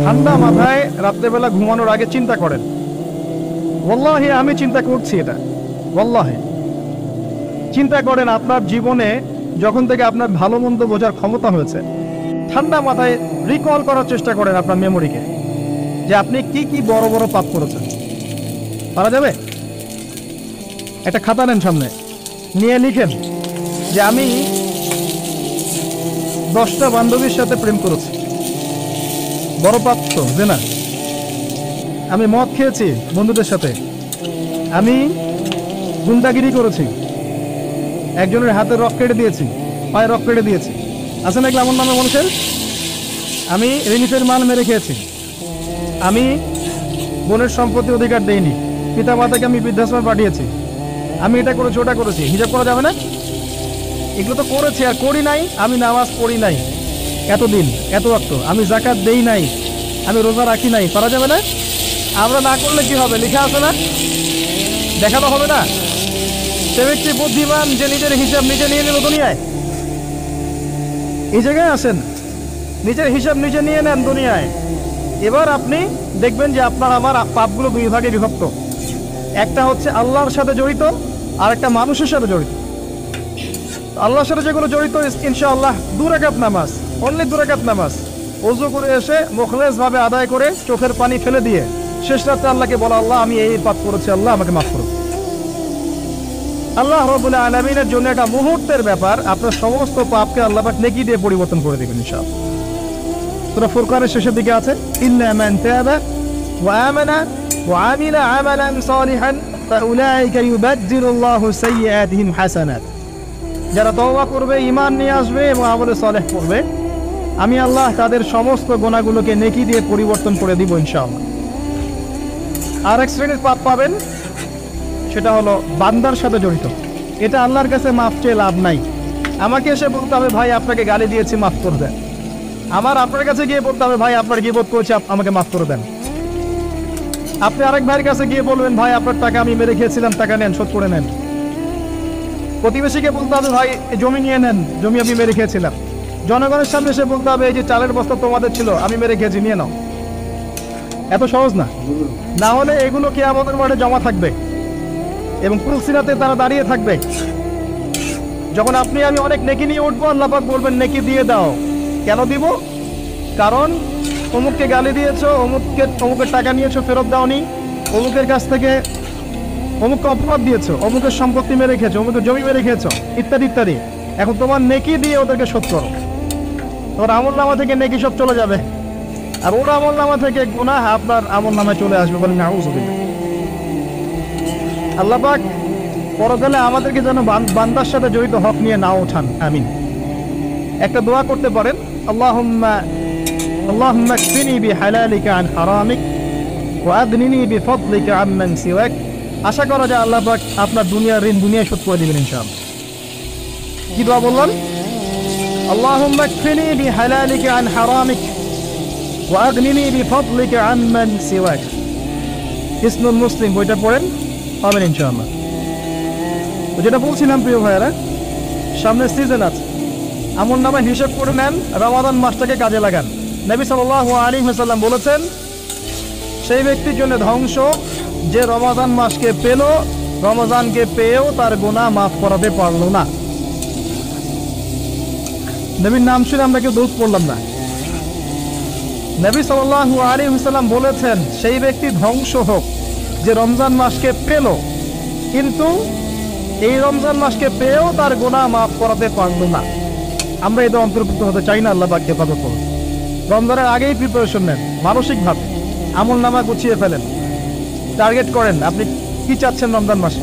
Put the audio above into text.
ঠান্ডা মাথায় রাত্রেবেলা ঘুমানোর আগে চিন্তা করেন। ওয়াল্লাহি আমি চিন্তা করছি এটা, ওয়াল্লাহি চিন্তা করেন আপনার জীবনে যখন থেকে আপনার ভালো মন্দ বোঝার ক্ষমতা হয়েছে, ঠান্ডা মাথায় রিকল করার চেষ্টা করেন আপনার মেমোরিকে, যে আপনি কি কি বড় বড় পাপ করেছেন। পারা যাবে? একটা খাতা নেন সামনে, নিয়ে লিখেন যে আমি 10টা বান্ধবীর সাথে প্রেম করেছি, বড় পাপ তো যে না। আমি মদ খেয়েছি বন্ধুদের সাথে, আমি গুন্ডাগিরি করেছি, একজনের হাতে রক কেটে দিয়েছি, পায়ে রক কেটে দিয়েছি, আছে নাকি এমন নামে মানুষের? আমি রিলিফের মাল মেরে খেয়েছি, আমি বোনের সম্পত্তি অধিকার দেইনি, পিতা মাতাকে আমি বৃদ্ধাশ্রমে পাঠিয়েছি, আমি এটা করেছি ওটা করেছি। হিসাব করা যাবে না? এগুলো তো করেছি আর করি নাই। আমি নামাজ পড়ি নাই এতদিন, এত ওয়াক্ত, আমি যাকাত দেই নাই, আমি রোজা রাখি নাই। পারা যাবে না? আমরা না করলে কি হবে? লেখা আছে না? দেখানো হবে না? সে ব্যক্তি বুদ্ধিমান যে নিজের হিসাব নিজে নিয়ে নিল দুনিয়ায়। এই জায়গায় আসেন, নিজের হিসাব নিজে নিয়ে নেন দুনিয়ায়। এবার আপনি দেখবেন যে আপনার আমার পাপগুলো দুই ভাগে বিভক্ত। একটা হচ্ছে আল্লাহর সাথে জড়িত, আর একটা মানুষের সাথে জড়িত। আল্লাহর সাথে যেগুলো জড়িত, ইনশাআল্লাহ 2 রাকাত নামাজ, অনলি 2 রাকাত নামাজ, ওযু করে এসে মুখলেস ভাবে আদায় করে চোখের পানি ফেলে দিয়ে শেষ রাতে আল্লাহকে বলা, আল্লাহ আমি এই পাপ করেছি, আল্লাহ আমাকে মাফ করুন। আল্লাহ রাব্বুল আলামিনের জন্য এটা মুহূর্তের ব্যাপার, আপনার সমস্ত পাপকে আল্লাহ পাক নেকি দিয়ে পরিবর্তন করে দেবেন ইনশাআল্লাহ। সূরা ফুরকানের শেষের দিকে আছে, ইল্লা মান তাবা ওয়া আমানা ওয়া আমিলা আমালান সালিহান ফাউলাইকা ইউবাদদিলুল্লাহু সাইয়্যাতিহিম হাসানাত। যারা তওবা করবে, ঈমান নিয়ে আসবে এবং আমলে সালেহ করবে, আমি আল্লাহ তাদের সমস্ত গুনাহগুলোকে নেকি দিয়ে পরিবর্তন করে দিব ইনশাআল্লাহ। আর এক শ্রেণীর পাপ পাবেন, সেটা হলো বান্দার সাথে জড়িত। এটা আল্লাহর কাছে মাফ চেয়ে লাভ নাই। আমাকে এসে বলতে হবে, ভাই আপনাকে গালি দিয়েছি, মাফ করে দেন। আমার আপনার কাছে গিয়ে বলতে হবে, ভাই আপনার গীবত করেছি, আমাকে মাফ করে দেন। আপনি আরেক ভাইয়ের কাছে গিয়ে বলবেন, ভাই আপনার টাকা আমি মেরে খেয়েছিলাম, টাকা নেন, শোধ করে নেন। প্রতিবেশীকে বলতে হবে, ভাই জমি নিয়ে নেন, জমি আমি মেরে খেয়েছিলাম। জনগণের সামনে এসে বলতে হবে, এই যে চালের বস্তা তোমাদের ছিল, আমি মেরে খেয়েছি, নিয়ে নাও। এত সহজ না। না হলে এগুলো কিয়ামতের মাঠে জমা থাকবে এবং পুলসিরাতে তারা দাঁড়িয়ে থাকবে। যখন আপনি আমি অনেক নেকি নিয়ে উঠবো, আল্লাহ পাক বলবেন, নেকি দিয়ে দাও। কেন দিব? কারণ অমুককে গালি দিয়েছো, অমুকের টাকা নিয়েছো, ফেরত দাওনি, অমুকের কাছ থেকে অমুককে অপবাদ দিয়েছো, অমুকের সম্পত্তি মেরে খেয়েছো, অমুকের জমি মেরে খেয়েছো, ইত্যাদি ইত্যাদি। এখন তোমার নেকি দিয়ে ওদেরকে শোধ করো। তোমার আমল নামা থেকে নেকি সব চলে যাবে, আর ওর আমল নামা থেকে গুনাহ আপনার আমল নামায় চলে আসবে। বলেন নাউযুবিল্লাহ। আল্লাহ পাক পরকালে আমাদেরকে যেন বান্দার সাথে জড়িত হক নিয়ে না ওঠান। আমিন। একটা দোয়া করতে পারেন, আল্লাহুম্মা কফিনি বিহালালিকা আন হারামিক ওয়া আগনিনি বিফদলিকা আম্মান সিওয়াক। আশা করা যায় আল্লাহ পাক আপনার দুনিয়ার ঋণ দুনিয়ায় শোধ করে দিবেন ইনশাআল্লাহ। কি দোয়া বললেন? আল্লাহুম্মা কফিনি বিহালালিকা আন হারামিক ওয়া আগনিনি বিফদলিকা আম্মান সিওয়াক। ইসনুল মুসলিম বইটা পড়েন, পাবেন ইনশাআল্লাহ। তো যেটা বলছিলাম প্রিয় ভাইয়েরা, সামনে সিজন আছে, আমল নামে হিসাব করে নেন, রমাদান মাসটাকে কাজে লাগান। নবী সাল্লাল্লাহু আলাইহি ওয়াসাল্লাম বলেছেন, সেই ব্যক্তির জন্য ধ্বংস যে রমাদান মাসকে পেল, রমজানকে পেয়েও তার গুনাহ মাফ করাতে পারল না। নবীর নাম শুনে আমরা কেউ দরুদ পড়লাম না। নবী সাল্লাল্লাহু আলাইহি ওয়াসাল্লাম বলেছেন, সেই ব্যক্তি ধ্বংস হোক যে রমজান মাসকে পেল, কিন্তু এই রমজান মাসকে পেয়েও তার গুনাহ মাফ করাতে পারল না। আমরা এদের অন্তর্ভুক্ত হতে চাই না। আল্লাহ পাক হেফাজত করুন। রমজানের আগেই প্রিপারেশন নেন, মানসিকভাবে আমল নামা গুছিয়ে ফেলেন, টার্গেট করেন আপনি কি চাচ্ছেন রমজান মাসে।